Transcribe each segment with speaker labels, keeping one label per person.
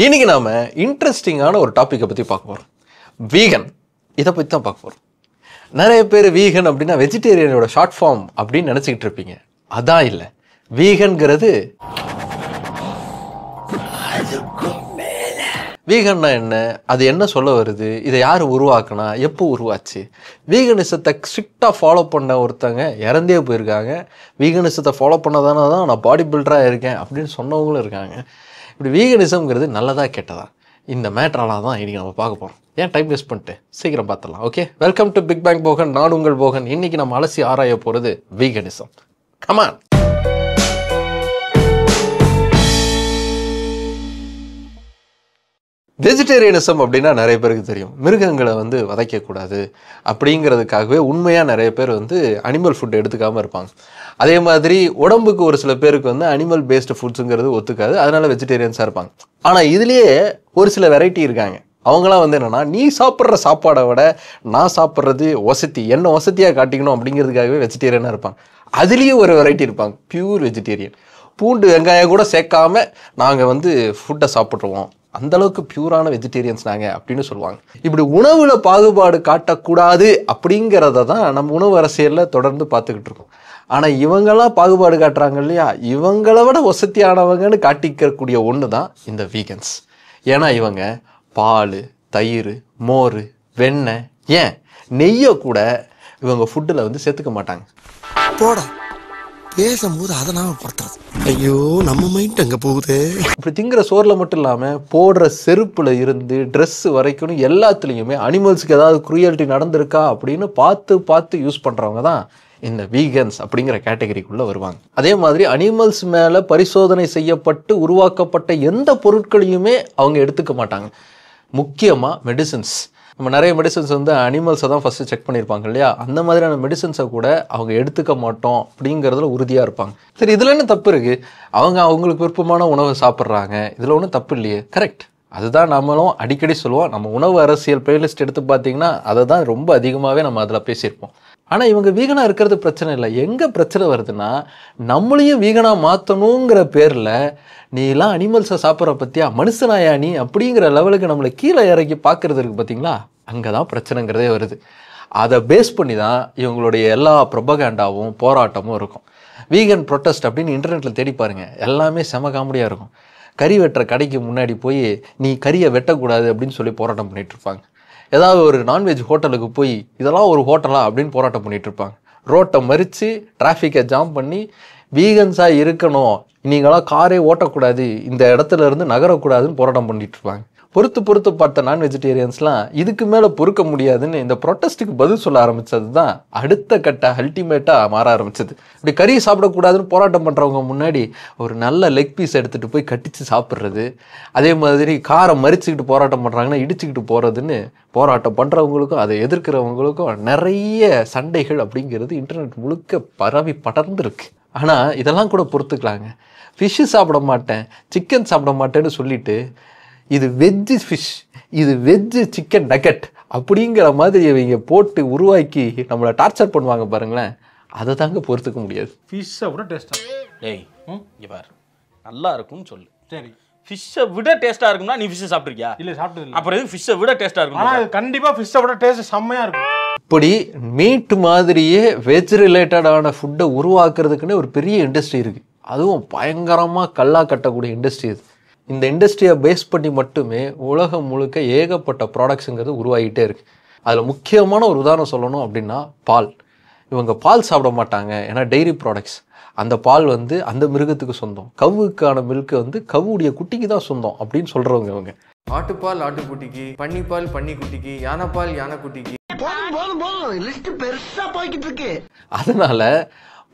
Speaker 1: இன்னைக்கு நாம இன்ட்ரெஸ்டிங்கான ஒரு டாபிக்கை பற்றி பார்க்க போகிறோம். வீகன். இதை பற்றி தான் பார்க்க போகிறோம். நிறைய பேர் வீகன் அப்படின்னா வெஜிடேரியனோட ஷார்ட் ஃபார்ம் அப்படின்னு நினச்சிக்கிட்டு இருப்பீங்க. அதான் இல்லை. வீகன்கிறது வீகன்னா என்ன, அது என்ன சொல்ல வருது, இதை யார் உருவாக்குனா, எப்போ உருவாச்சு, வீகனிசத்தை ஸ்ட்ரிக்டாக ஃபாலோ பண்ண ஒருத்தங்க இறந்தே போயிருக்காங்க. வீகனிசத்தை ஃபாலோ பண்ணதானே தான் நான் பாடி பில்டராக இருக்கேன் அப்படின்னு சொன்னவங்களும் இருக்காங்க. இப்படி வீகனிசம்ங்கிறது நல்லதா கெட்டதா, இந்த மேட்டரெல்லாம் தான் இன்றைக்கி நம்ம பார்க்க போகிறோம். ஏன் டைம் வேஸ்ட் பண்ணிட்டு சீக்கிரம் பார்த்துடலாம். Okay, welcome to big bang Bogan. நான் உங்கள் போகன். இன்றைக்கி நம்ம அலசி ஆராய போகிறது வீகனிசம். கமான். வெஜிடேரியனிசம் அப்படின்னா நிறைய பேருக்கு தெரியும். மிருகங்களை வதைக்கக்கூடாது அப்படிங்கிறதுக்காகவே உண்மையாக நிறைய பேர் அனிமல் ஃபுட் எடுத்துக்காமல் இருப்பாங்க. அதே மாதிரி உடம்புக்கு ஒரு சில பேருக்கு அனிமல் பேஸ்டு ஃபுட்ஸுங்கிறது ஒத்துக்காது, அதனால வெஜிடேரியன்ஸாக இருப்பாங்க. ஆனால் இதுலேயே ஒரு சில வெரைட்டி இருக்காங்க. அவங்களாம் என்னென்னா, நீ சாப்பிட்ற சாப்பாடை விட நான் சாப்பிட்றது வசதி, என்ன வசதியாக காட்டிக்கணும் அப்படிங்கிறதுக்காகவே வெஜிடேரியனாக இருப்பாங்க. அதுலேயும் ஒரு வெரைட்டி இருப்பாங்க, பியூர் வெஜிடேரியன். பூண்டு வெங்காயம் கூட சேர்க்காம நாங்கள் ஃபுட்டை சாப்பிட்ருவோம், அந்தளவுக்கு பியூரான வெஜிடேரியன்ஸ் நாங்கள் அப்படின்னு சொல்லுவாங்க. இப்படி உணவில் பாகுபாடு காட்டக்கூடாது அப்படிங்கிறத தான் நம்ம உணவு அரசியலில் தொடர்ந்து பார்த்துக்கிட்டு இருக்கோம். ஆனால் இவங்கெல்லாம் பாகுபாடு காட்டுறாங்க இல்லையா, இவங்களை விட வசதியானவங்கன்னு காட்டிக்கக்கூடிய ஒன்று தான் இந்த வீகன்ஸ். ஏன்னா இவங்க பால், தயிர், மோர், வெண்ணெய், ஏன் நெய்யை கூட இவங்க ஃபுட்டில் சேர்த்துக்க மாட்டாங்க.
Speaker 2: போடா பேசும்போது அதை நாம படுத்துறது, ஐயோ நம்ம மைண்ட் அங்கே போகுது.
Speaker 1: இப்படி திங்கிற சோறில் மட்டும் இல்லாமல் போடுற செருப்பில் இருந்து ட்ரெஸ்ஸு வரைக்கும் எல்லாத்துலேயுமே அனிமல்ஸுக்கு ஏதாவது குரூயல்ட்டி நடந்திருக்கா அப்படின்னு பார்த்து யூஸ் பண்ணுறவங்க தான் இந்த வீகன்ஸ் அப்படிங்கிற கேட்டகரிக்குள்ளே வருவாங்க. அதே மாதிரி அனிமல்ஸ் மேலே பரிசோதனை செய்யப்பட்டு உருவாக்கப்பட்ட எந்த பொருட்களையுமே அவங்க எடுத்துக்க மாட்டாங்க. முக்கியமாக மெடிசன்ஸ். நம்ம நிறைய மெடிசன்ஸ் அனிமல்ஸை தான் ஃபஸ்ட்டு செக் பண்ணியிருப்பாங்க இல்லையா, அந்த மாதிரியான மெடிசன்ஸை கூட அவங்க எடுத்துக்க மாட்டோம் அப்படிங்கிறதுல உறுதியாக இருப்பாங்க. சரி, இதில் என்ன தப்பு இருக்குது? அவங்களுக்கு விருப்பமான உணவை சாப்பிட்றாங்க, இதில் ஒன்றும் தப்பு இல்லையே. கரெக்ட். அதுதான் நம்மளும் அடிக்கடி சொல்லுவோம். நம்ம உணவு அரசியல் பிளேலிஸ்ட் எடுத்து பார்த்தீங்கன்னா அதை தான் ரொம்ப அதிகமாகவே நம்ம அதில் பேசியிருப்போம். ஆனால் இவங்க வீகனாக இருக்கிறது பிரச்சனை இல்லை. எங்கே பிரச்சனை வருதுன்னா, நம்மளையும் வீகனாக மாற்றணுங்கிற பேரில் நீலாம் அனிமல்ஸை சாப்பிட்ற பற்றியா, மனுஷனாயா நீ அப்படிங்கிற லெவலுக்கு நம்மளை கீழே இறக்கி பார்க்குறது இருக்குது பார்த்தீங்களா, அங்கே தான் பிரச்சனைங்கிறதே வருது. அதை பேஸ் பண்ணி தான் இவங்களுடைய எல்லா ப்ரொபகேண்டாவும் போராட்டமும் இருக்கும். வீகன் ப்ரொட்டஸ்ட் அப்படின்னு இன்டர்நெட்டில் தேடி பாருங்கள், எல்லாமே செம காமெடியாக இருக்கும். கறி வெட்டுற கடைக்கு முன்னாடி போய் நீ கறியை வெட்டக்கூடாது அப்படின்னு சொல்லி போராட்டம் பண்ணிகிட்டு இருப்பாங்க. ஏதாவது ஒரு நான்வெஜ் ஹோட்டலுக்கு போய் இதெல்லாம் ஒரு ஹோட்டலா அப்படின்னு போராட்டம் பண்ணிகிட்டு இருப்பாங்க. ரோட்டை மறித்து டிராஃபிக்கை ஜாம் பண்ணி வீகன்ஸாக இருக்கணும், நீங்களாம் காரே ஓட்டக்கூடாது, இந்த இடத்துல இருந்து நகரக்கூடாதுன்னு போராட்டம் பண்ணிட்டு இருப்பாங்க. பொறுத்து பார்த்த நான் வெஜிடேரியன்ஸ்லாம் இதுக்கு மேலே பொறுக்க முடியாதுன்னு இந்த ப்ரொட்டஸ்ட்டுக்கு பதில் சொல்ல ஆரம்பித்தது தான் அடுத்த கட்ட அல்டிமேட்டாக மாற ஆரம்பிச்சது. இப்படி கறி சாப்பிடக்கூடாதுன்னு போராட்டம் பண்ணுறவங்க முன்னாடி ஒரு நல்ல லெக் பீஸ் எடுத்துகிட்டு போய் கட்டிச்சு சாப்பிட்றது, அதே மாதிரி காரை மறிச்சுக்கிட்டு போராட்டம் பண்ணுறாங்கன்னா இடிச்சுக்கிட்டு போகிறதுன்னு போராட்டம் பண்ணுறவங்களுக்கும் அதை எதிர்க்கிறவங்களுக்கும் நிறைய சண்டைகள் அப்படிங்கிறது இன்டர்நெட் முழுக்க பரவி படர்ந்துருக்கு. ஆனால் இதெல்லாம் கூட பொறுத்துக்கலாங்க. ஃபிஷ்ஷு சாப்பிட மாட்டேன், சிக்கன் சாப்பிட மாட்டேன்னு சொல்லிட்டு இது வெஜ்ஜு ஃபிஷ், இது வெஜ்ஜு சிக்கன் நகட் அப்படிங்கிற மாதிரி இவங்க போட்டு உருவாக்கி நம்மளை டார்ச்சர் பண்ணுவாங்க பாருங்களேன், அதை தாங்க பொறுத்துக்க முடியாது.
Speaker 3: ஃபிஷ்ஷை விட டேஸ்ட்டாக
Speaker 4: டேய் இவர் நல்லா இருக்கும்னு சொல்லு.
Speaker 3: சரி,
Speaker 4: ஃபிஷ்ஷை விட டேஸ்ட்டாக இருக்கும்னா நீ ஃபிஷ்ஷை சாப்பிட்ருக்கியா?
Speaker 3: இல்லை சாப்பிட்டது.
Speaker 4: அப்புறம் எதுக்கு ஃபிஷ்ஷை விட டேஸ்ட்டாக இருக்கும்?
Speaker 3: ஆனால் கண்டிப்பாக ஃபிஷ்ஷை விட டேஸ்ட் செம்மையாக இருக்கும்.
Speaker 1: இப்படி மீட் மாதிரியே வெஜ் ரிலேட்டடான ஃபுட்டை உருவாக்குறதுக்குன்னே ஒரு பெரிய இண்டஸ்ட்ரி இருக்குது. அதுவும் பயங்கரமாக கல்லா கட்டக்கூடிய இண்டஸ்ட்ரி இது. இந்த இண்டஸ்ட்ரியை பேஸ் பண்ணி மட்டுமே உலகம் முழுக்க ஏகப்பட்ட ப்ராடக்ட்ஸுங்கிறது உருவாகிட்டே இருக்குது. அதில் முக்கியமான ஒரு உதாரணம் சொல்லணும் அப்படின்னா பால். இவங்க பால் சாப்பிட மாட்டாங்க, ஏன்னா டெய்ரி ப்ராடக்ட்ஸ். அந்த பால் அந்த மிருகத்துக்கு சொந்தம், கவுக்கான மில்க்கு கவுடைய குட்டிக்கு தான் சொந்தம் அப்படின்னு சொல்கிறவங்க இவங்க.
Speaker 5: ஆட்டுப்பால் ஆட்டுக்குட்டிக்கு, பன்னிப்பால் பன்னிக்குட்டிக்கு, யானைப்பால் யானைக்குட்டிக்கு.
Speaker 1: அதனால்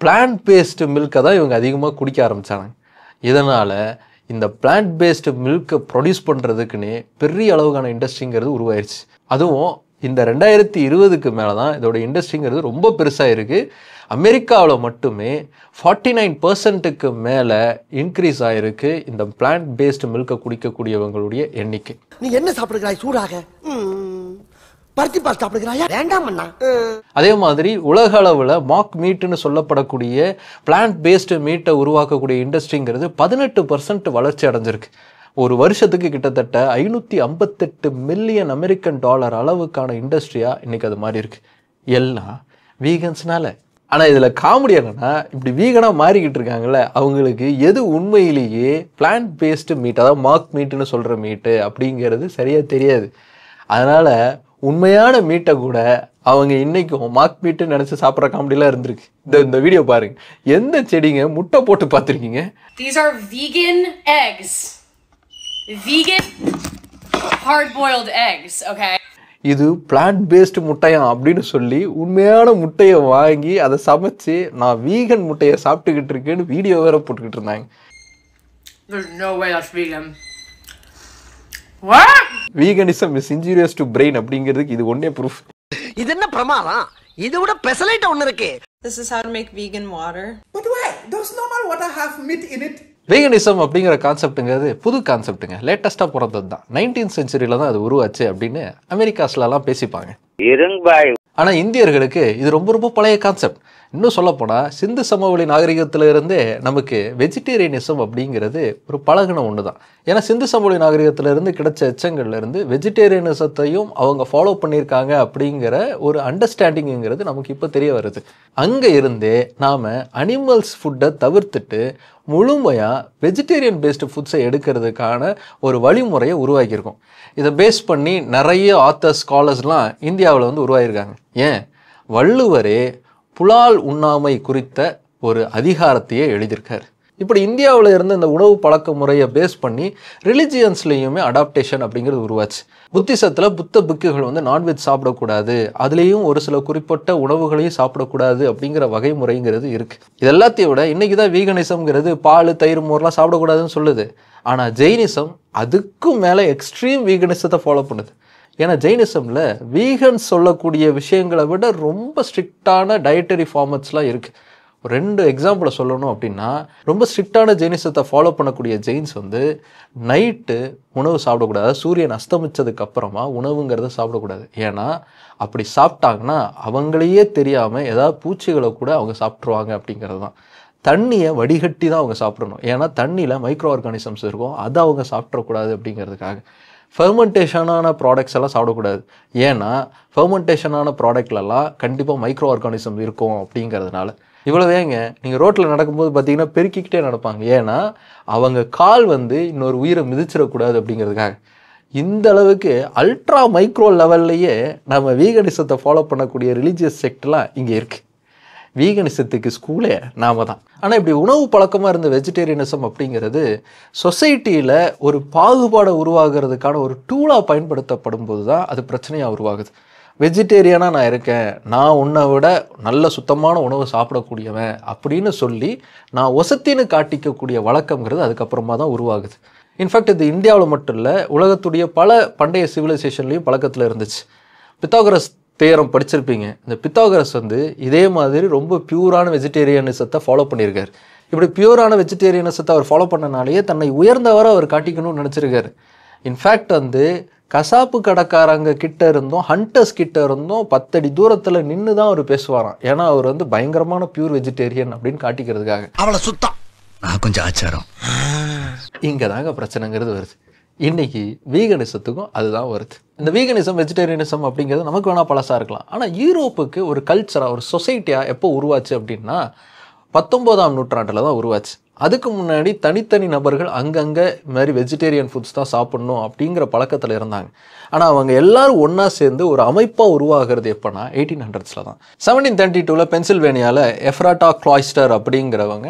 Speaker 1: பிளான்ட் பேஸ்டு மில்கை தான் இவங்க அதிகமாக குடிக்க ஆரம்பித்தாங்க. இதனால் இந்த பிளான்ட் பேஸ்டு மில்கை ப்ரொடியூஸ் பண்ணுறதுக்குன்னே பெரிய அளவுக்கான இண்டஸ்ட்ரிங்கிறது உருவாயிருச்சு. அதுவும் இந்த 2020க்கு மேலே தான் இதோட இண்டஸ்ட்ரிங்கிறது ரொம்ப பெருசாக இருக்குது. அமெரிக்காவில் மட்டுமே 49% மேலே இன்க்ரீஸ் ஆகிருக்கு இந்த பிளான்ட் பேஸ்டு மில்கை குடிக்கக்கூடியவங்களுடைய எண்ணிக்கை.
Speaker 2: நீ என்ன சாப்பிடுகிறாய் சூடாக? பருத்தி பால் சாப்பிடுகிறாயா? வேண்டாம் அண்ணா.
Speaker 1: அதே மாதிரி உலக அளவில் மாக் மீட்டுன்னு சொல்லப்படக்கூடிய பிளான்ட் பேஸ்டு மீட்டை உருவாக்கக்கூடிய இண்டஸ்ட்ரிங்கிறது 18% வளர்ச்சி அடைஞ்சிருக்கு. ஒரு வருஷத்துக்கு கிட்டத்தட்ட 558 மில்லியன் அமெரிக்கன் டாலர் அளவுக்கான இண்டஸ்ட்ரியாக இன்றைக்கி அது மாறி இருக்கு. எல்லாம் வீகன்ஸ்னால. ஆனால் இதில் காமெடி என்னென்னா, இப்படி வீகனாக மாறிக்கிட்டு இருக்காங்கல்ல, அவங்களுக்கு எது உண்மையிலேயே பிளான்ட் பேஸ்டு மீட், அதாவது மார்க் மீட்டுன்னு சொல்கிற மீட்டு அப்படிங்கிறது சரியாக தெரியாது. அதனால் உண்மையான மீட்டை கூட அவங்க இன்னைக்கும் மார்க் மீட்டுன்னு நினச்சி சாப்பிட்ற காமெடிலாம் இருந்திருக்கு. இந்த வீடியோ பாருங்க. எந்த செடிங்க முட்டை போட்டு பார்த்துருக்கீங்க?
Speaker 6: These are vegan eggs. Vegan hard-boiled eggs, okay?
Speaker 1: இது பிளான்ட் பேஸ்டு முட்டையாம் அப்படின்னு சொல்லி உண்மையான முட்டையை வாங்கி அதை சமைச்சு நான் வீகன் முட்டையை சாப்பிட்டுக்கிட்டு இருக்கேன்னு வீடியோ வேற போட்டுக்கிட்டு இருந்தாங்க.
Speaker 6: There's no way that's vegan. What?
Speaker 1: Veganism is injurious to brain அப்படிங்கிறதுக்கு இது ஒண்ணே ப்ரூஃப்.
Speaker 2: இது என்ன பிரமாதம்? இது விட பெசலைட் ஒன்னு இருக்கு.
Speaker 7: This is how to make vegan water.
Speaker 8: But why? Does normal water have meat in it?
Speaker 1: Veganism அப்படிங்கிற கான்செப்ட்டுங்கிறது புது கான்செப்ட்டுங்க. லேட்டஸ்ட்டாக பிறந்தது தான். 19th செஞ்சுரியில் தான் அது உருவாச்சு அப்படின்னு அமெரிக்காஸ்லலாம் பேசிப்பாங்க. ஆனால் இந்தியர்களுக்கு இது ரொம்ப ரொம்ப பழைய கான்செப்ட். இன்னும் சொல்லப்போனால் சிந்து சமவெளி நாகரிகத்திலிருந்தே நமக்கு வெஜிடேரியனிசம் அப்படிங்கிறது ஒரு பழகின ஒன்று தான். ஏன்னா சிந்து சமவெளி நாகரிகத்திலிருந்து கிடைச்ச எச்சங்கள்லேருந்து வெஜிடேரியனிசத்தையும் அவங்க ஃபாலோ பண்ணியிருக்காங்க அப்படிங்கிற ஒரு அண்டர்ஸ்டாண்டிங்கிறது நமக்கு இப்போ தெரிய வருது. அங்கே இருந்தே நாம் அனிமல்ஸ் ஃபுட்டை தவிர்த்துட்டு முழுமையாக வெஜிடேரியன் பேஸ்டு ஃபுட்ஸை எடுக்கிறதுக்கான ஒரு வழிமுறையை உருவாக்கியிருக்கோம். இதை பேஸ் பண்ணி நிறைய ஆத்தர்ஸ் ஸ்காலர்ஸ்லாம் இந்தியாவில் வந்து உருவாகியிருக்காங்க. ஏன், வள்ளுவரே புலால் உண்ணாமை குறித்த ஒரு அதிகாரத்தையே எழுதியிருக்கார். இப்படி இந்தியாவில் இருந்த இந்த உணவு பழக்க முறையை பேஸ் பண்ணி ரிலிஜியன்ஸ்லேயுமே அடாப்டேஷன் அப்படிங்கிறது உருவாச்சு. புத்திசத்தில் புத்த புக்குகள் வந்து நான்வெஜ் சாப்பிடக்கூடாது, அதுலேயும் ஒரு சில குறிப்பிட்ட உணவுகளையும் சாப்பிடக்கூடாது அப்படிங்கிற வகைமுறைங்கிறது இருக்குது. இது எல்லாத்தையும் விட இன்றைக்கி தான் வீகனிசம்ங்கிறது பால் தயிர் மோர்லாம் சாப்பிடக்கூடாதுன்னு சொல்லுது. ஆனால் ஜெயினிசம் அதுக்கும் மேலே எக்ஸ்ட்ரீம் வீகனிசத்தை ஃபாலோ பண்ணுது. ஏன்னா ஜெயினிசமில் வீகன்ஸ் சொல்லக்கூடிய விஷயங்களை விட ரொம்ப ஸ்ட்ரிக்டான டயட்டரி ஃபார்மட்ஸ்லாம் இருக்குது. 2 எக்ஸாம்பிளை சொல்லணும் அப்படின்னா, ரொம்ப ஸ்ட்ரிக்டான ஜெயினிசத்தை ஃபாலோ பண்ணக்கூடிய ஜெயின்ஸ் வந்து நைட்டு உணவு சாப்பிடக்கூடாது. சூரியன் அஸ்தமித்ததுக்கு அப்புறமா உணவுங்கிறத சாப்பிடக்கூடாது. ஏன்னா அப்படி சாப்பிட்டாங்கன்னா அவங்களையே தெரியாமல் ஏதாவது பூச்சிகளை கூட அவங்க சாப்பிட்ருவாங்க அப்படிங்கிறது தான். தண்ணியை வடிகட்டி தான் அவங்க சாப்பிடணும். ஏன்னா தண்ணியில் மைக்ரோ ஆர்கானிசம்ஸ் இருக்கும், அதை அவங்க சாப்பிட்றக்கூடாது அப்படிங்கிறதுக்காக. ஃபெர்மெண்டேஷனான ப்ராடக்ட்ஸ் எல்லாம் சாப்பிடக்கூடாது. ஏன்னா ஃபெர்மெண்டேஷனான ப்ராடக்ட்லலாம் கண்டிப்பாக மைக்ரோ ஆர்கானிசம் இருக்கும் அப்படிங்கிறதுனால. இவ்வளோவேங்க நீங்கள் ரோட்டில் நடக்கும்போது பார்த்தீங்கன்னா பெருக்கிக்கிட்டே நடப்பாங்க. ஏன்னா அவங்க கால் வந்து இன்னொரு உயிரை மிதிச்சிடக்கூடாது அப்படிங்கிறதுக்காக. இந்த அளவுக்கு அல்ட்ரா மைக்ரோ லெவல்லையே நம்ம வீகனிசத்தை ஃபாலோ பண்ணக்கூடிய ரிலீஜியஸ் செக்ட்லாம் இங்கே இருக்குது. வீகனிசத்துக்கு ஸ்கூலே நாம தான். ஆனால் இப்படி உணவு பழக்கமாக இருந்த வெஜிடேரியனிசம் அப்படிங்கிறது சொசைட்டியில் ஒரு பாகுபாடை உருவாகிறதுக்கான ஒரு டூலாக பயன்படுத்தப்படும் போது தான் அது பிரச்சனையாக உருவாகுது. வெஜிடேரியனாக நான் இருக்கேன், நான் உன்னை விட நல்ல சுத்தமான உணவு சாப்பிடக்கூடியவன் அப்படின்னு சொல்லி நான் ஒசத்தின்னு காட்டிக்கக்கூடிய வழக்கங்கிறது அதுக்கப்புறமா தான் உருவாகுது. இன்ஃபேக்ட் இது இந்தியாவில் மட்டும் இல்லை, உலகத்துடைய பல பண்டைய சிவிலைசேஷன்லேயும் பழக்கத்தில் இருந்துச்சு. பித்தாகரஸ் தேரம் படிச்சிருப்பீங்க. இந்த பித்தாகரஸ் வந்து இதே மாதிரி ரொம்ப பியூரான வெஜிடேரியனிசத்தை ஃபாலோ பண்ணியிருக்காரு. இப்படி பியூரான வெஜிடேரியனிசத்தை அவர் ஃபாலோ பண்ணனாலேயே தன்னை உயர்ந்தவரை அவர் காட்டிக்கணும்னு நினச்சிருக்காரு. இன்ஃபேக்ட் வந்து கசாப்பு கடைக்காரங்க கிட்ட இருந்தும் ஹண்டர்ஸ் கிட்ட இருந்தும் 10 அடி தூரத்தில் நின்று தான் அவர் பேசுவாராம். ஏன்னா அவர் வந்து பயங்கரமான பியூர் வெஜிடேரியன் அப்படின்னு காட்டிக்கிறதுக்காக.
Speaker 2: அவளை சுத்தம் கொஞ்சம் ஆச்சாரம்.
Speaker 1: இங்கே தாங்க பிரச்சனைங்கிறது வருது. இன்னைக்கு வீகனிசத்துக்கும் அதுதான் வருது. இந்த வீகனிசம் வெஜிடேரியனிசம் அப்படிங்கிறது நமக்கு வேணால் பழசாக இருக்கலாம். ஆனால் யூரோப்புக்கு ஒரு கல்ச்சராக ஒரு சொசைட்டியாக எப்போ உருவாச்சு அப்படின்னா 19ஆம் நூற்றாண்டில் தான் உருவாச்சு. அதுக்கு முன்னாடி தனித்தனி நபர்கள் அங்கங்கே இது மாதிரி வெஜிடேரியன் ஃபுட்ஸ் தான் சாப்பிட்ணும் அப்படிங்கிற பழக்கத்தில் இருந்தாங்க. ஆனால் அவங்க எல்லாரும் ஒன்றா சேர்ந்து ஒரு அமைப்பாக உருவாகிறது எப்போனா 1800s தான். 1732 பென்சில்வேனியாவில் எஃப்ராட்டா கிளாய்ஸ்டர் அப்படிங்கிறவங்க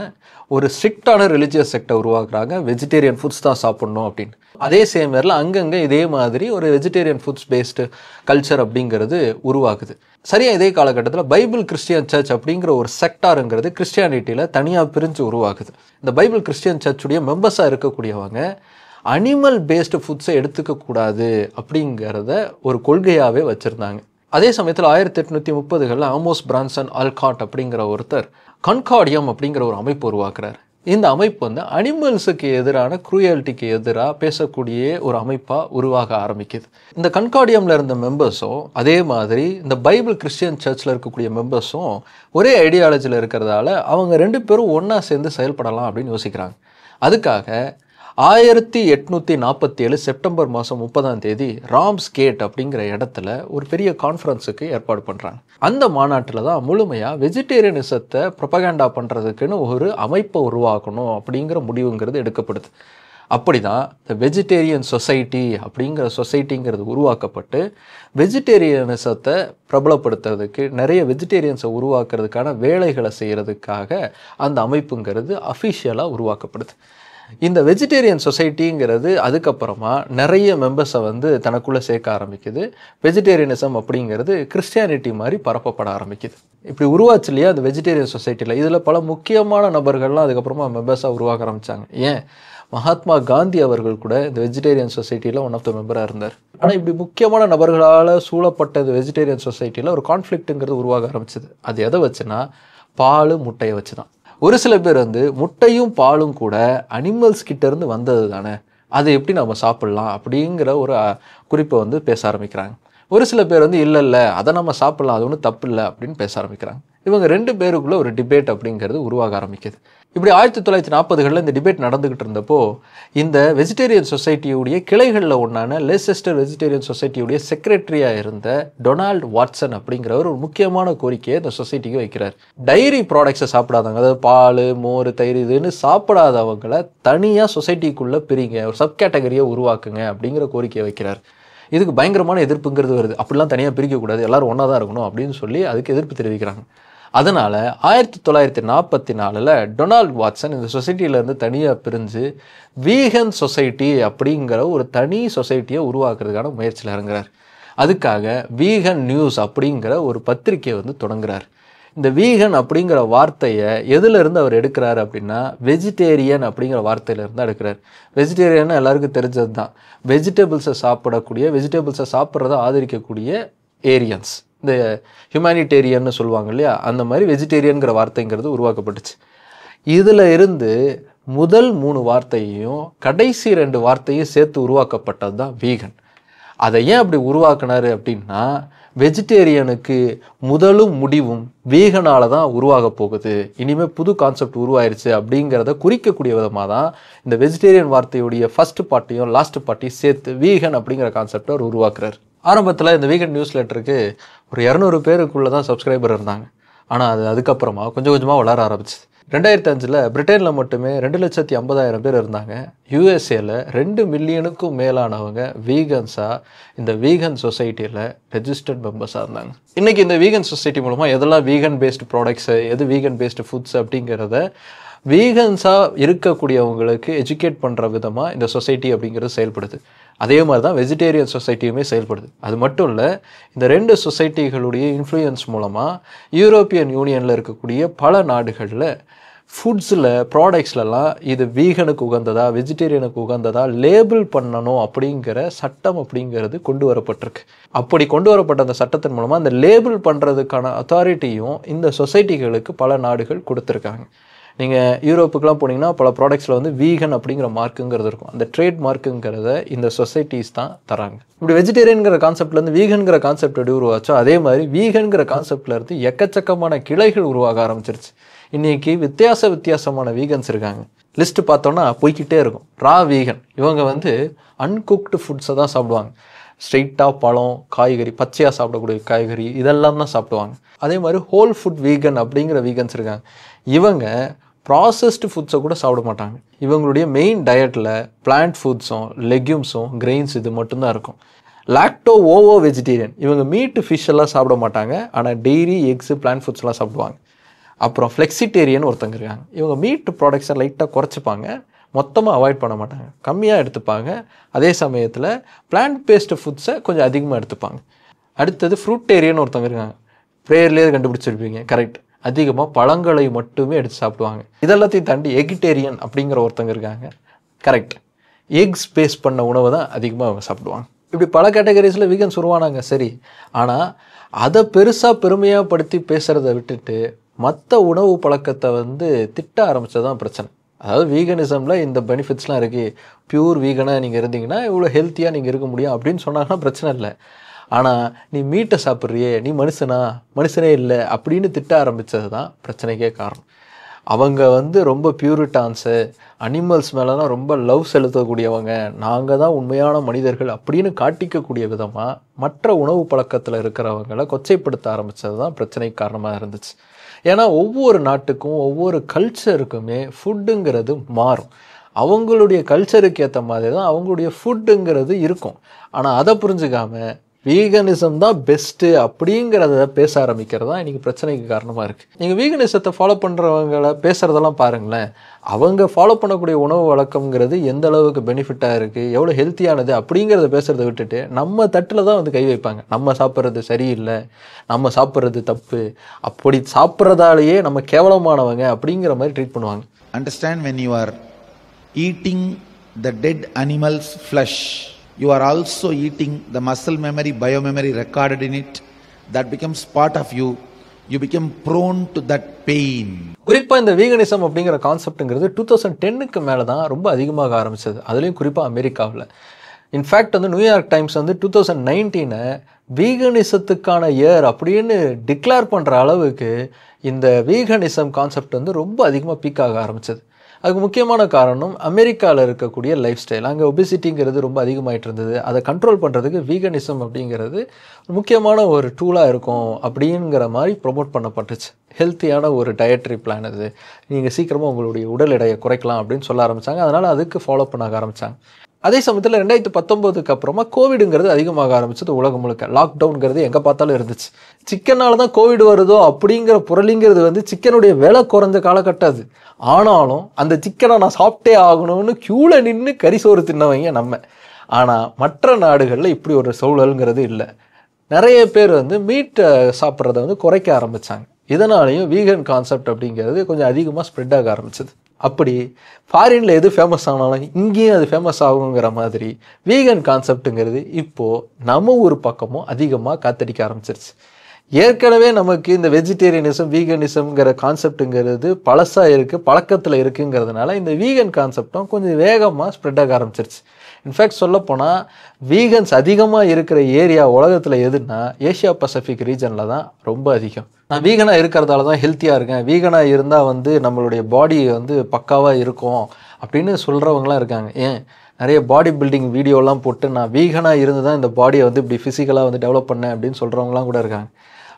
Speaker 1: ஒரு ஸ்ட்ரிக்டான ரிலிஜியஸ் செக்டை உருவாக்குறாங்க. வெஜிடேரியன் ஃபுட்ஸ் தான் சாப்பிட்ணும் அப்படின்னு. அதே சேம் நேரில் அங்கங்கே இதே மாதிரி ஒரு வெஜிடேரியன் ஃபுட்ஸ் பேஸ்டு கல்ச்சர் அப்படிங்கிறது உருவாக்குது. சரியாக இதே காலகட்டத்தில் பைபிள் கிறிஸ்டியன் சர்ச் அப்படிங்கிற ஒரு செக்டாருங்கிறது கிறிஸ்டியானிட்டியில் தனியாக பிரிஞ்சு உருவாக்குது. இந்த பைபிள் கிறிஸ்டியன் சர்ச்சுடைய மெம்பர்ஸாக இருக்கக்கூடியவங்க அனிமல் பேஸ்டு ஃபுட்ஸை எடுத்துக்கக்கூடாது அப்படிங்கிறத ஒரு கொள்கையாகவே வச்சுருந்தாங்க. அதே சமயத்தில் 1830களில் ஆமோஸ் பிரான்சன் ஆல்காட் அப்படிங்கிற ஒருத்தர் கன்கார்டியம் அப்படிங்கிற ஒரு அமைப்பு உருவாக்குறார். இந்த அமைப்பு வந்து அனிமல்ஸுக்கு எதிரான குரூயல்ட்டிக்கு எதிராக பேசக்கூடிய ஒரு அமைப்பாக உருவாக ஆரம்பிக்குது. இந்த கன்கார்டியமில் இருந்த மெம்பர்ஸும் அதே மாதிரி இந்த பைபிள் கிறிஸ்டியன் சர்ச்சில் இருக்கக்கூடிய மெம்பர்ஸும் ஒரே ஐடியாலஜியில் இருக்கிறதால அவங்க 2 பேரும் ஒன்றா சேர்ந்து செயல்படலாம் அப்படின்னு யோசிக்கிறாங்க. அதுக்காக 1847 செப்டம்பர் மாதம் 30 ராம்ஸ் கேட் அப்படிங்கிற இடத்துல ஒரு பெரிய கான்ஃபரன்ஸுக்கு ஏற்பாடு பண்ணுறாங்க. அந்த மாநாட்டில் தான் முழுமையாக வெஜிடேரியனிசத்தை ப்ரொபகேண்டா பண்ணுறதுக்குன்னு ஒரு அமைப்பை உருவாக்கணும் அப்படிங்கிற முடிவுங்கிறது எடுக்கப்படுது. அப்படி தான் இந்த வெஜிடேரியன் சொசைட்டி அப்படிங்கிற சொசைட்டிங்கிறது உருவாக்கப்பட்டு வெஜிடேரியனிசத்தை பிரபலப்படுத்துறதுக்கு நிறைய வெஜிடேரியன்ஸை உருவாக்குறதுக்கான வேலைகளை செய்கிறதுக்காக அந்த அமைப்புங்கிறது அஃபிஷியலாக உருவாக்கப்படுது. இந்த வெஜிடேரியன் சொசைட்டிங்கிறது அதுக்கப்புறமா நிறைய மெம்பர்ஸை வந்து தனக்குள்ளே சேர்க்க ஆரம்பிக்குது. வெஜிடேரியனிசம் அப்படிங்கிறது கிறிஸ்டியானிட்டி மாதிரி பரப்பப்பட ஆரம்பிக்குது. இப்படி உருவாச்சு இல்லையா அந்த வெஜிடேரியன் சொசைட்டியில். இதில் பல முக்கியமான நபர்கள்லாம் அதுக்கப்புறமா மெம்பர்ஸாக உருவாக்க ஆரம்பித்தாங்க. ஏன் மகாத்மா காந்தி அவர்கள் கூட இந்த வெஜிடேரியன் சொசைட்டியில் ஒன் ஆஃப் த மெம்பராக இருந்தார். ஆனால் இப்படி முக்கியமான நபர்களால் சூழப்பட்ட இந்த வெஜிடேரியன் சொசைட்டியில் ஒரு கான்ஃப்ளிக்ட்டுங்கிறது உருவாக ஆரம்பிச்சது. அது எதை வச்சுன்னா பால் முட்டையை வச்சு தான். ஒரு சில பேர் வந்து முட்டையும் பாலும் கூட அனிமல்ஸ் கிட்டேருந்து வந்தது தானே, அதை எப்படி நம்ம சாப்பிட்லாம் அப்படிங்கிற ஒரு குறிப்பை வந்து பேச ஆரம்பிக்கிறாங்க. ஒரு சில பேர் வந்து இல்லை அதை நம்ம சாப்பிட்லாம், அது ஒன்றும் தப்பு இல்லை அப்படின்னு பேச ஆரம்பிக்கிறாங்க. இவங்க 2 பேருக்குள்ளே ஒரு டிபேட் அப்படிங்கிறது உருவாக ஆரம்பிக்குது. இப்படி 1940களில் இந்த டிபேட் நடந்துக்கிட்டு இருந்தப்போ இந்த வெஜிடேரியன் சொசைட்டியுடைய கிளைகளில் ஒன்றான லெய்செஸ்டர் வெஜிடேரியன் சொசைட்டியுடைய செக்ரட்டரியாக இருந்த டொனால்டு வாட்சன் அப்படிங்கிறவர் ஒரு முக்கியமான கோரிக்கையை இந்த சொசைட்டிக்கு வைக்கிறார். டைரி ப்ராடக்ட்ஸை சாப்பிடாதவங்க, அதாவது பால் மோர் தயிர் இதுன்னு சாப்பிடாதவங்களை தனியாக சொசைட்டிக்குள்ளே பிரிங்க, ஒரு சப் கேட்டகரியை உருவாக்குங்க அப்படிங்கிற கோரிக்கையை வைக்கிறார். இதுக்கு பயங்கரமான எதிர்ப்புங்கிறது வருது. அப்படிலாம் தனியாக பிரிக்கக்கூடாது, எல்லோரும் ஒன்றா தான் இருக்கணும் அப்படின்னு சொல்லி அதுக்கு எதிர்ப்பு தெரிவிக்கிறாங்க. அதனால் 1944 டொனால்டு வாட்சன் இந்த சொசைட்டியிலேருந்து தனியாக பிரிஞ்சு வீகன் சொசைட்டி அப்படிங்கிற ஒரு தனி சொசைட்டியை உருவாக்குறதுக்கான முயற்சியில் இறங்குறார். அதுக்காக வீகன் நியூஸ் அப்படிங்கிற ஒரு பத்திரிக்கையை வந்து தொடங்குறார். இந்த வீகன் அப்படிங்கிற வார்த்தையை எதுலேருந்து அவர் எடுக்கிறார் அப்படின்னா வெஜிடேரியன் அப்படிங்கிற வார்த்தையிலேருந்து எடுக்கிறார். வெஜிடேரியன் எல்லாருக்கும் தெரிஞ்சது தான். வெஜிடபிள்ஸை சாப்பிடக்கூடிய, வெஜிடபிள்ஸை சாப்பிட்றத ஆதரிக்கக்கூடிய ஏரியன்ஸ், இந்த ஹியூமானிட்டேரியன்னு சொல்லுவாங்க இல்லையா, அந்த மாதிரி வெஜிடேரியனுங்கிற வார்த்தைங்கிறது உருவாக்கப்பட்டுச்சு. இதில் இருந்து முதல் 3 வார்த்தையையும் கடைசி 2 வார்த்தையும் சேர்த்து உருவாக்கப்பட்டது தான் வீகன். அதை ஏன் அப்படி உருவாக்குனாரு அப்படின்னா வெஜிடேரியனுக்கு முதலும் முடிவும் வீகனால தான் உருவாக போகுது, இனிமேல் புது கான்செப்ட் உருவாயிருச்சு அப்படிங்கிறத குறிக்கக்கூடிய விதமாக தான் இந்த வெஜிடேரியன் வார்த்தையுடைய ஃபர்ஸ்ட் பார்ட்டையும் லாஸ்ட் பார்ட்டையும் சேர்த்து வீகன் அப்படிங்கிற கான்செப்டை அவர் உருவாக்குறார். ஆரம்பத்தில் இந்த வீகன் நியூஸ் லெட்டருக்கு ஒரு 200 பேருக்குள்ளே தான் சப்ஸ்கிரைபர் இருந்தாங்க. ஆனால் அது அதுக்கப்புறமா கொஞ்சம் கொஞ்சமாக வளர ஆரம்பிச்சிது. 2005 பிரிட்டனில் மட்டுமே 2,50,000 பேர் இருந்தாங்க. யூஎஸ்ஏல 2 மில்லியனுக்கும் மேலானவங்க வீகன்ஸாக இந்த வீகன் சொசைட்டியில் ரெஜிஸ்டர்ட் மெம்பர்ஸாக இருந்தாங்க. இன்றைக்கி இந்த வீகன் சொசைட்டி மூலமாக எதெல்லாம் வீகன் பேஸ்டு ப்ராடக்ட்ஸு, எது வீகன் பேஸ்டு ஃபுட்ஸ் அப்படிங்கிறத வீகன்ஸாக இருக்கக்கூடியவங்களுக்கு எஜுகேட் பண்ணுற விதமாக இந்த சொசைட்டி அப்படிங்கிறது செயல்படுது. அதே மாதிரி தான் வெஜிடேரியன் சொசைட்டியுமே செயல்படுது. அது மட்டும் இல்லை, இந்த 2 சொசைட்டிகளுடைய இன்ஃப்ளூயன்ஸ் மூலமாக யூரோப்பியன் யூனியனில் இருக்கக்கூடிய பல நாடுகளில் ஃபுட்ஸில் ப்ராடக்ட்ஸ்லலாம் இது வீகனுக்கு உகந்ததா வெஜிடேரியனுக்கு உகந்ததா லேபிள் பண்ணணும் அப்படிங்கிற சட்டம் அப்படிங்கிறது கொண்டு வரப்பட்டிருக்கு. அப்படி கொண்டு வரப்பட்ட அந்த சட்டத்தின் மூலமாக அந்த லேபிள் பண்ணுறதுக்கான அத்தாரிட்டியும் இந்த சொசைட்டிகளுக்கு பல நாடுகள் கொடுத்துருக்காங்க. நீங்கள் யூரோப்புக்கெலாம் போனீங்கன்னா பல ப்ராடக்ட்ஸில் வந்து வீகன் அப்படிங்கிற மார்க்குங்கிறது இருக்கும். அந்த ட்ரேட் மார்க்குங்கிறத இந்த சொசைட்டிஸ் தான் தராங்க. இப்படி வெஜிடேரியனுங்கிற கான்செப்ட்லேருந்து வீகன்கிற கான்செப்ட் எப்படி உருவாச்சோ அதே மாதிரி வீகன்கிற கான்செப்ட்லேருந்து எக்கச்சக்கமான கிளைகள் உருவாக ஆரம்பிச்சிருச்சு. இன்றைக்கி வித்தியாசமான வீகன்ஸ் இருக்காங்க. லிஸ்ட்டு பார்த்தோன்னா போய்கிட்டே இருக்கும். ரா வீகன், இவங்க வந்து அன்குக்டு ஃபுட்ஸை தான் சாப்பிடுவாங்க. ஸ்ட்ரெயிட்டாக பழம், காய்கறி, பச்சையாக சாப்பிடக்கூடிய காய்கறி இதெல்லாம் தான் சாப்பிடுவாங்க. அதே மாதிரி ஹோல் ஃபுட் வீகன் அப்படிங்கிற வீகன்ஸ் இருக்காங்க. இவங்க ப்ராசஸ்டு ஃபுட்ஸை கூட சாப்பிட மாட்டாங்க. இவங்களுடைய மெயின் டயட்டில் பிளான்ட் ஃபுட்ஸும் லெக்யூம்ஸும் கிரெயின்ஸ் இது மட்டும்தான் இருக்கும். லாக்டோ ஓவோ வெஜிடேரியன், இவங்க மீட்டு ஃபிஷ் எல்லாம் சாப்பிட மாட்டாங்க. ஆனால் டெய்ரி, எக்ஸு, பிளான்ட் ஃபுட்ஸ்லாம் சாப்பிடுவாங்க. அப்புறம் ஃப்ளெக்சிடேரியன் ஒருத்தங்க இருக்காங்க. இவங்க மீட்டு ப்ராடக்ட்ஸை லைட்டாக குறைச்சிப்பாங்க, மொத்தமாக அவாய்ட் பண்ண மாட்டாங்க, கம்மியாக எடுத்துப்பாங்க. அதே சமயத்தில் பிளான்ட் பேஸ்டு ஃபுட்ஸை கொஞ்சம் அதிகமாக எடுத்துப்பாங்க. அடுத்தது ஃப்ரூட்டேரியன் ஒருத்தவங்க இருக்காங்க. ப்ரேயர்லேயே கண்டுபிடிச்சிருப்பீங்க, கரெக்ட். அதிகமாக பழங்களை மட்டுமே எடுத்து சாப்பிடுவாங்க. இதெல்லாத்தையும் தாண்டி எகிட்டேரியன் அப்படிங்கிற ஒருத்தங்க இருக்காங்க, கரெக்ட். எக்ஸ் பேஸ் பண்ண உணவை தான் அதிகமாக அவங்க சாப்பிடுவாங்க. இப்படி பல கேட்டகரிஸில் வீகன்ஸ் உருவானாங்க, சரி. ஆனால் அதை பெருமையாக படுத்தி பேசுகிறத விட்டுட்டு மற்ற உணவு பழக்கத்தை வந்து திட்ட ஆரம்பித்தது தான் பிரச்சனை. அதாவது வீகனிசமில் இந்த பெனிஃபிட்ஸ்லாம் இருக்குது, பியூர் வீகனாக நீங்கள் இருந்தீங்கன்னா இவ்வளோ ஹெல்த்தியாக நீங்கள் இருக்க முடியும் அப்படின்னு சொன்னாங்கன்னா பிரச்சனை இல்லை. ஆனால் நீ மீட்டை சாப்பிட்றியே, நீ மனுஷனே இல்லை அப்படின்னு திட்ட ஆரம்பித்தது தான் பிரச்சனைக்கே காரணம். அவங்க வந்து ரொம்ப பியூரிட்டான்ஸு, அனிமல்ஸ் மேலலாம் ரொம்ப லவ் செலுத்தக்கூடியவங்க, நாங்கள் தான் உண்மையான மனிதர்கள் அப்படின்னு காட்டிக்கக்கூடிய விதமாக மற்ற உணவு பழக்கத்தில் இருக்கிறவங்களை கொச்சைப்படுத்த ஆரம்பித்தது தான் பிரச்சனைக்கு காரணமாக இருந்துச்சு. ஏன்னா ஒவ்வொரு நாட்டுக்கும் ஒவ்வொரு கல்ச்சருக்குமே ஃபுட்டுங்கிறது மாறும். அவங்களுடைய கல்ச்சருக்கு ஏற்ற மாதிரி தான் அவங்களுடைய ஃபுட்டுங்கிறது இருக்கும். ஆனால் அதை புரிஞ்சுக்காமல் வீகனிசம் தான் பெஸ்ட்டு அப்படிங்கிறத பேச ஆரம்பிக்கிறது தான் இன்றைக்கி பிரச்சனைக்கு காரணமாக இருக்குது. நீங்கள் வீகனிசத்தை ஃபாலோ பண்ணுறவங்களை பேசுகிறதெல்லாம் பாருங்களேன். அவங்க ஃபாலோ பண்ணக்கூடிய உணவு வழக்கங்கிறது எந்த அளவுக்கு பெனிஃபிட்டாக இருக்குது, எவ்வளோ ஹெல்த்தியானது அப்படிங்கிறத பேசுகிறத விட்டுட்டு நம்ம தட்டில் தான் வந்து கை வைப்பாங்க. நம்ம சாப்பிட்றது சரியில்லை, நம்ம சாப்பிட்றது தப்பு, அப்படி சாப்பிட்றதாலேயே நம்ம கேவலமானவங்க அப்படிங்கிற மாதிரி ட்ரீட் பண்ணுவாங்க.
Speaker 9: Understand, when you are eating the dead animal's flesh, you are also eating the muscle memory, biomemory recorded in it. That becomes part of you. You become prone to that pain.
Speaker 1: குறிப்பாக இந்த veganism அப்படிங்கிற கான்செப்ட்டுங்கிறது 2010க்கு மேலே தான் ரொம்ப அதிகமாக ஆரம்பிச்சது. அதுலேயும் குறிப்பாக அமெரிக்காவில். இன்ஃபேக்ட் வந்து நியூயார்க் டைம்ஸ் வந்து 2019 வீகனிசத்துக்கான இயர் அப்படின்னு டிக்ளேர் பண்ணுற அளவுக்கு இந்த வீகனிசம் கான்செப்ட் வந்து ரொம்ப அதிகமாக பீக் ஆக ஆரம்பிச்சது. அதுக்கு முக்கியமான காரணம் அமெரிக்காவில் இருக்கக்கூடிய லைஃப் ஸ்டைல். அங்கே ஒபிசிட்டிங்கிறது ரொம்ப அதிகமாகிட்டு இருந்தது. அதை கண்ட்ரோல் பண்ணுறதுக்கு வீகனிசம் அப்படிங்கிறது முக்கியமான ஒரு டூலாக இருக்கும் அப்படிங்கிற மாதிரி ப்ரொமோட் பண்ணப்பட்டுச்சு. ஹெல்த்தியான ஒரு டயட்ரி பிளான் அது, நீங்கள் சீக்கிரமாக உங்களுடைய உடல் எடையை குறைக்கலாம் அப்படின்னு சொல்ல ஆரம்பித்தாங்க. அதனால் அதுக்கு ஃபாலோ பண்ண ஆரம்பித்தாங்க. அதே சமயத்தில் 2019க்கு அப்புறமா கோவிடுங்கிறது அதிகமாக ஆரம்பிச்சது உலகம் முழுக்க. லாக்டவுனுங்கிறது எங்கே பார்த்தாலும் இருந்துச்சு. சிக்கனால் தான் கோவிட் வருதோ அப்படிங்கிற புரளிங்கிறது வந்து சிக்கனுடைய விலை குறைஞ்ச காலகட்டம் அது. ஆனாலும் அந்த சிக்கனை நான் சாப்பிட்டே ஆகணும்னு க்யூவில் நின்று கறி சோறு தின்னவங்க நம்ம. ஆனால் மற்ற நாடுகளில் இப்படி ஒரு சூழலுங்கிறது இல்லை. நிறைய பேர் வந்து மீட்டை சாப்பிட்றத வந்து குறைக்க ஆரம்பித்தாங்க. இதனாலேயும் வீகன் கான்செப்ட் அப்படிங்கிறது கொஞ்சம் அதிகமாக ஸ்ப்ரெட் ஆக ஆரம்பிச்சது. அப்படி ஃபாரினில் எது ஃபேமஸ் ஆனாலும் இங்கேயும் அது ஃபேமஸ் ஆகுங்கிற மாதிரி வீகன் கான்செப்ட்டுங்கிறது இப்போது நம்ம ஊர் பக்கமும் அதிகமாக காத்தடிக்க ஆரம்பிச்சிருச்சு. ஏற்கனவே நமக்கு இந்த வெஜிடேரியனிசம் வீகனிசம்ங்கிற கான்செப்ட்டுங்கிறது பழசாக இருக்குது, பழக்கத்தில் இருக்குங்கிறதுனால இந்த வீகன் கான்செப்டும் கொஞ்சம் வேகமாக ஸ்ப்ரெட் ஆக ஆரம்பிச்சிருச்சு. இன்ஃபேக்ட் சொல்லப்போனால் வீகன்ஸ் அதிகமாக இருக்கிற ஏரியா உலகத்தில் எதுன்னா ஏஷியா பசிபிக் ரீஜனில் தான் ரொம்ப அதிகம். நான் வீகனாக இருக்கிறதால தான் ஹெல்த்தியாக இருக்கேன், வீகனாக இருந்தால் வந்து நம்மளுடைய பாடி வந்து பக்காவாக இருக்கும் அப்படின்னு சொல்கிறவங்களாம் இருக்காங்க. ஏன் நிறைய பாடி பில்டிங் வீடியோலாம் போட்டு நான் வீகனாக இருந்து தான் இந்த பாடியை வந்து இப்படி ஃபிசிக்கலாக வந்து டெவலப் பண்ணேன் அப்படின்னு சொல்கிறவங்களாம் கூட இருக்காங்க.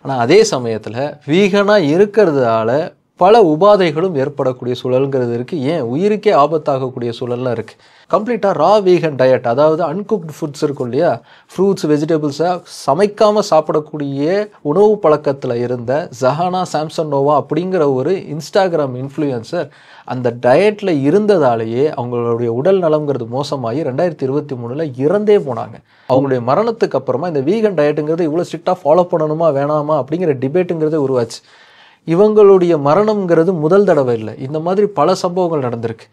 Speaker 1: ஆனால் அதே சமயத்தில் வீகனாக இருக்கிறதால பல உபாதைகளும் ஏற்படக்கூடிய சூழலுங்கிறது இருக்குது. ஏன் உயிருக்கே ஆபத்தாகக்கூடிய சூழல்லாம் இருக்குது. கம்ப்ளீட்டாக ரா வீகன் டயட், அதாவது அன்குக்டு ஃபுட்ஸ் இருக்கும் இல்லையா, ஃப்ரூட்ஸ் வெஜிடபிள்ஸை சமைக்காமல் சாப்பிடக்கூடிய உணவு பழக்கத்தில் இருந்த ஜஹானா சாம்சனோவா அப்படிங்கிற ஒரு இன்ஸ்டாகிராம் இன்ஃப்ளூயன்சர் அந்த டயட்டில் இருந்ததாலேயே அவங்களுடைய உடல் நலம்ங்கிறது மோசமாகி 2023 இறந்தே போனாங்க. அவங்களுடைய மரணத்துக்கு அப்புறமா இந்த வீகன் டயட்டுங்கிறது இவ்வளோ ஸ்ட்ரிக்டாக ஃபாலோ பண்ணணுமா வேணாமா அப்படிங்கிற டிபேட்டுங்கிறதே உருவாச்சு. இவங்களுடைய மரணம்ங்கிறது முதல் தடவை இல்லை, இந்த மாதிரி பல சம்பவங்கள் நடந்திருக்கு.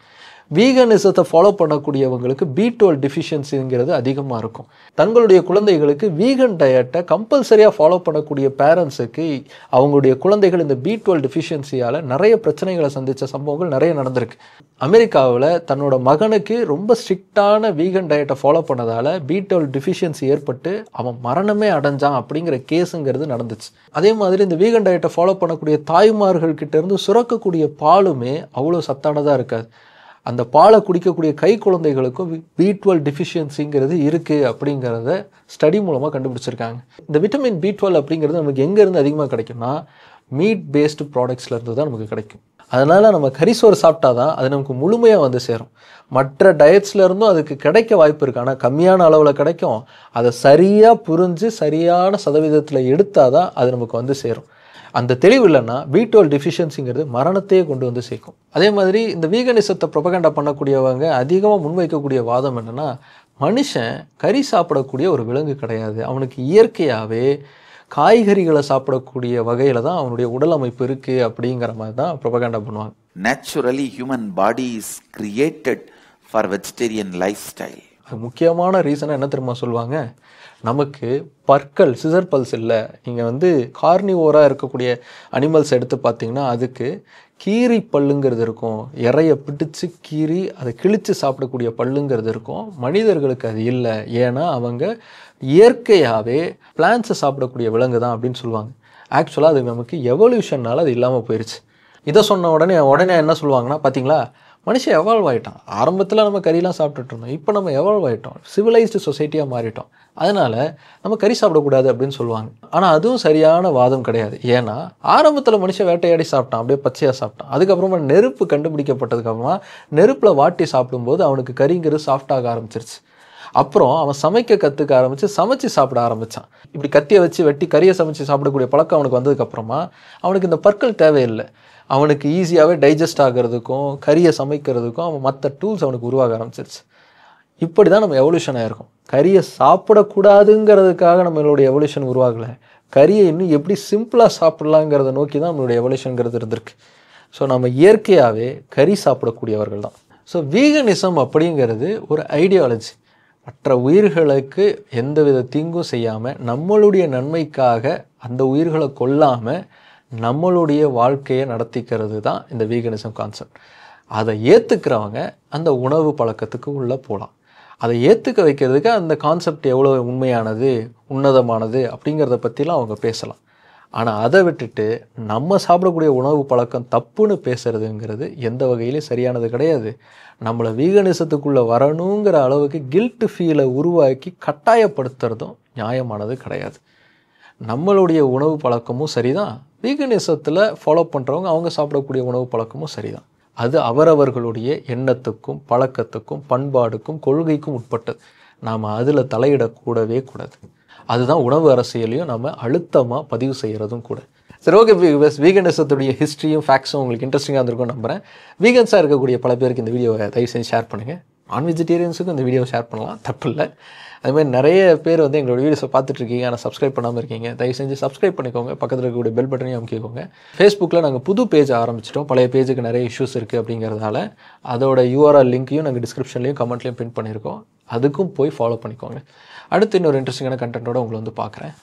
Speaker 1: வீகனிசத்தை ஃபாலோ பண்ணக்கூடியவங்களுக்கு B12 டிஃபிஷியன்சிங்கிறது அதிகமாக இருக்கும். தங்களுடைய குழந்தைகளுக்கு வீகன் டயட்டை கம்பல்சரியாக ஃபாலோ பண்ணக்கூடிய பேரண்ட்ஸுக்கு அவங்களுடைய குழந்தைகள் இந்த B12 டிஃபிஷியன்சியால் நிறைய பிரச்சனைகளை சந்தித்த சம்பவங்கள் நிறைய நடந்திருக்கு. அமெரிக்காவில் தன்னோட மகனுக்கு ரொம்ப ஸ்ட்ரிக்டான வீகன் டயட்டை ஃபாலோ பண்ணதால் B12 டிஃபிஷியன்சி ஏற்பட்டு அவன் மரணமே அடைஞ்சான் அப்படிங்கிற கேஸுங்கிறது நடந்துச்சு. அதே மாதிரி இந்த வீகன் டயட்டை ஃபாலோ பண்ணக்கூடிய தாய்மார்கள்கிட்ட இருந்து சுரக்கக்கூடிய பாலுமே அவ்வளோ சத்தானதாக இருக்காது. அந்த பாலை குடிக்கக்கூடிய கை குழந்தைகளுக்கும் B12 டிஃபிஷியன்சிங்கிறது இருக்குது அப்படிங்கிறத ஸ்டடி மூலமாக கண்டுபிடிச்சிருக்காங்க. இந்த விட்டமின் B12 அப்படிங்கிறது நமக்கு எங்கேருந்து அதிகமாக கிடைக்கும்னா மீட் பேஸ்டு ப்ராடக்ட்ஸ்லேருந்து தான் நமக்கு கிடைக்கும். அதனால் நம்ம கரிசோறு சாப்பிட்டா தான் அது நமக்கு முழுமையாக வந்து சேரும். மற்ற டயட்ஸ்லேருந்தும் அதுக்கு கிடைக்க வாய்ப்பு இருக்குது, ஆனால் கம்மியான அளவில் கிடைக்கும். அதை சரியாக புரிஞ்சு சரியான சதவீதத்தில் எடுத்தால் தான் அது நமக்கு வந்து சேரும். அந்த தெளிவு இல்லைன்னா B12 டிஃபிஷியன்சிங்கிறது மரணத்தையே கொண்டு வந்து சேர்க்கும். அதே மாதிரி இந்த வீகனிசத்தை ப்ரொபகண்டா பண்ணக்கூடியவங்க அதிகமாக முன்வைக்கக்கூடிய வாதம் என்னென்னா, மனுஷன் கறி சாப்பிடக்கூடிய ஒரு விலங்கு கிடையாது, அவனுக்கு இயற்கையாகவே காய்கறிகளை சாப்பிடக்கூடிய வகையில் தான் அவனுடைய உடல் அமைப்பு இருக்குது அப்படிங்கிற மாதிரி தான் ப்ரொபகண்டா பண்ணுவாங்க.
Speaker 10: Naturally, human body is created for vegetarian lifestyle.
Speaker 1: முக்கியமான ரீசனாக என்ன தெரியுமா சொல்லுவாங்க, நமக்கு பற்கள் சிசர் பல்ஸ் இல்லை. நீங்கள் வந்து கார்னிவோராக இருக்கக்கூடிய அனிமல்ஸ் எடுத்து பார்த்தீங்கன்னா அதுக்கு கீரி பல்லுங்கிறது இருக்கும், இறைய பிடிச்சு கீறி அதை கிழித்து சாப்பிடக்கூடிய பல்லுங்கிறது இருக்கும். மனிதர்களுக்கு அது இல்லை, ஏன்னா அவங்க இயற்கையாகவே பிளான்ட்ஸை சாப்பிடக்கூடிய விலங்கு தான் அப்படின்னு சொல்லுவாங்க. ஆக்சுவலாக அது நமக்கு எவல்யூஷனால் அது இல்லாமல் போயிடுச்சு. இதை சொன்ன உடனே என்ன சொல்லுவாங்கன்னா, பார்த்தீங்களா மனுஷன் எவால்வ் ஆகிட்டான். ஆரம்பத்தில் நம்ம கறிலாம் சாப்பிட்டுட்டு இருந்தோம், இப்போ நம்ம எவால்வ் ஆகிட்டோம், சிவிலைஸ்டு சொசைட்டியாக மாறிட்டோம், அதனால் நம்ம கறி சாப்பிடக்கூடாது அப்படின்னு சொல்லுவாங்க. ஆனால் அதுவும் சரியான வாதம் கிடையாது. ஏன்னா ஆரம்பத்தில் மனுஷன் வேட்டையாடி சாப்பிட்டான், அப்படியே பச்சையாக சாப்பிட்டான். அதுக்கப்புறமா நெருப்பு கண்டுபிடிக்கப்பட்டதுக்கப்புறமா நெருப்பில் வாட்டி சாப்பிடும்போது அவனுக்கு கறிங்கிறது சாஃப்டாக ஆரம்பிச்சிருச்சு. அப்புறம் அவன் சமைக்க கற்றுக்க ஆரம்பித்து சமைச்சு சாப்பிட ஆரம்பித்தான். இப்படி கத்தியை வச்சு வெட்டி கறியை சமைச்சு சாப்பிடக்கூடிய பழக்கம் அவனுக்கு வந்ததுக்கப்புறமா அவனுக்கு இந்த பற்கள் தேவையில்லை. அவனுக்கு ஈஸியாகவே டைஜஸ்ட் ஆகிறதுக்கும் கறியை சமைக்கிறதுக்கும் அவன் மற்ற டூல்ஸ் அவனுக்கு உருவாக ஆரம்பிச்சிருச்சு. இப்படி தான் நம்ம எவல்யூஷன் ஆகிருக்கும். கறியை சாப்பிடக்கூடாதுங்கிறதுக்காக நம்மளுடைய எவல்யூஷன் உருவாகலை. கறியை இன்னும் எப்படி சிம்பிளாக சாப்பிட்லாங்கிறத நோக்கி தான் நம்மளுடைய எவல்யூஷனுங்கிறது இருந்திருக்கு. ஸோ நம்ம இயற்கையாகவே கறி சாப்பிடக்கூடியவர்கள் தான். ஸோ வீகனிசம் அப்படிங்கிறது ஒரு ஐடியாலஜி. மற்ற உயிர்களுக்கு எந்தவித தீங்கும் செய்யாமல் நம்மளுடைய நன்மைக்காக அந்த உயிர்களை கொல்லாமல் நம்மளுடைய வாழ்க்கையை நடத்திக்கிறது தான் இந்த வீகனிசம் கான்செப்ட். அதை ஏற்றுக்கிறவங்க அந்த உணவு பழக்கத்துக்கு உள்ளே போகலாம். அதை ஏற்றுக்க வைக்கிறதுக்கு அந்த கான்செப்ட் எவ்வளோ உண்மையானது உன்னதமானது அப்படிங்கிறத பற்றிலாம் அவங்க பேசலாம். ஆனால் அதை விட்டுட்டு நம்ம சாப்பிடக்கூடிய உணவு பழக்கம் தப்புன்னு பேசுகிறதுங்கிறது எந்த வகையிலையும் சரியானது கிடையாது. நம்மளை வீகனிசத்துக்குள்ளே வரணுங்கிற அளவுக்கு கில்ட்டு ஃபீலை உருவாக்கி கட்டாயப்படுத்துறதும் நியாயமானது கிடையாது. நம்மளுடைய உணவு பழக்கமும் சரிதான், வீகனிசத்தில் ஃபாலோ பண்ணுறவங்க அவங்க சாப்பிடக்கூடிய உணவு பழக்கமும் சரிதான். அது அவரவர்களுடைய எண்ணத்துக்கும் பழக்கத்துக்கும் பண்பாடுக்கும் கொள்கைக்கும் உட்பட்டது. நாம் அதில் தலையிடக்கூடவே கூடாது. அதுதான் உணவு அரசியலையும் நம்ம அழுத்தமாக பதிவு செய்கிறதும் கூட. சரி, ஓகே வியூவர்ஸ், வீகனிசத்துடைய ஹிஸ்ட்ரியும் ஃபேக்ட்ஸும் உங்களுக்கு இன்ட்ரெஸ்டிங்காக இருந்திருக்கும் நம்புகிறேன். வீகன்ஸாக இருக்கக்கூடிய பல பேருக்கு இந்த வீடியோவை தயவு செஞ்சு ஷேர் பண்ணுங்கள். நான் வெஜிடேரியன்ஸுக்கும் இந்த வீடியோவை ஷேர் பண்ணலாம், தப்பு இல்லை. அதுமாதிரி நிறைய பேர் எங்களோட வீடியோஸை பார்த்துட்ருக்கீங்க, ஆனால் சப்ஸ்கிரைப் பண்ணாமல் இருக்கீங்க. தயவு செஞ்சு சப்ஸ்கிரைப் பண்ணிக்கோங்க, பக்கத்தில் இருக்கக்கூடிய பெல் பட்டனையும் அமுக்கிக்கோங்க. ஃபேஸ்புக்கில் நாங்கள் புது பேஜ் ஆரம்பிச்சிட்டோம். பழைய பேஜுக்கு நிறைய இஷ்யூஸ் இருக்குது அப்படிங்கிறதால அதோட URL லிங்க்கையும் நாங்கள் டிஸ்கிரிப்ஷன்லையும் கமெண்ட்லையும் பின் பண்ணியிருக்கோம். அதுக்கும் போய் ஃபாலோ பண்ணிக்கோங்க. அடுத்து இன்னொரு இன்ட்ரெஸ்டிங்கான கண்டென்ட்டோட உங்களை பார்க்குறேன்.